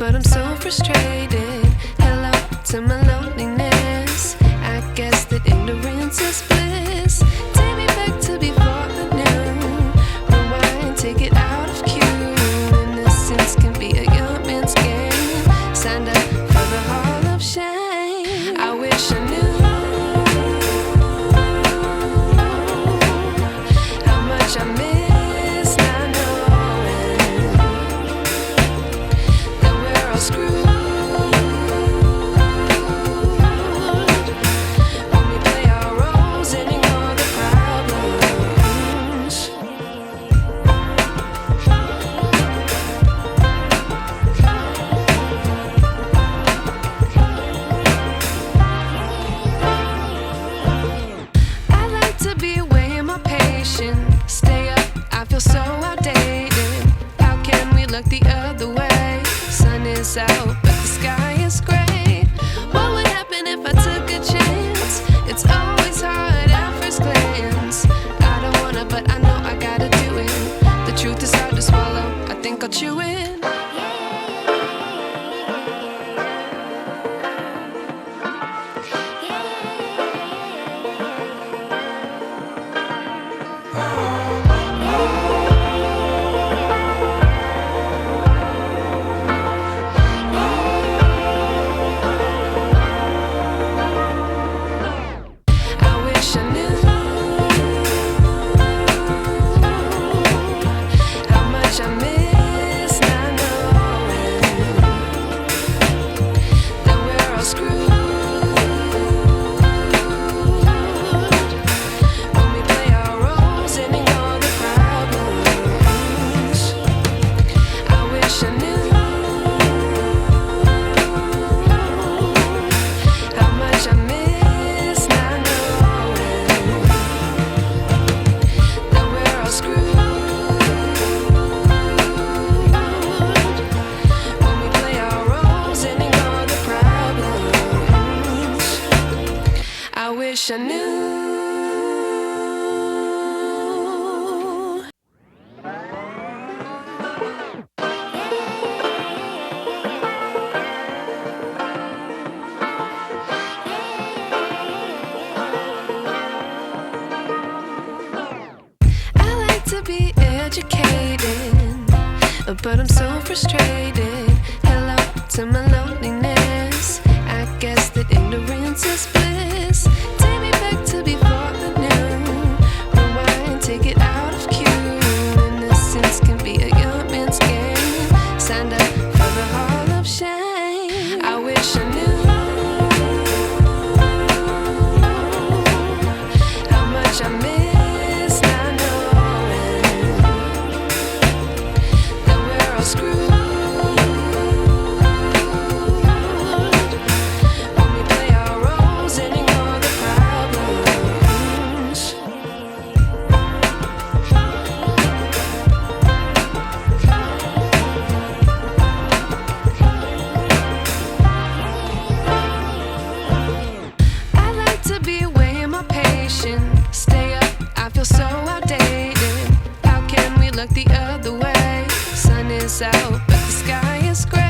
but I'm so frustrated. Hello to my loneliness. I guess that ignorance is bliss. Take me back to before I knew. Rewind, take it out of cue. Innocence can be a young man's game. Signed up for the hall of shame. I wish I knew how much I miss not knowing that we're all screwed. Stay up, I feel so outdated. How can we look the other way? Sun is out, but the sky is gray. What would happen if I took a chance? It's always hard at first glance. I don't wanna, but I know I gotta do it. The truth is hard to swallow, I think I'll chew it. I wish I knew. I like to be educated, but I'm so frustrated. Hello to my loneliness. I guess that ignorance is bliss. Take me back to before I knew. Rewind, take it out of cue. Innocence can be a young man's game. Signed up for the hall of shame. I wish I knew how much I miss not knowing that we're all screwed. Stay up, I feel so outdated. How can we look the other way? Sun is out, but the sky is gray.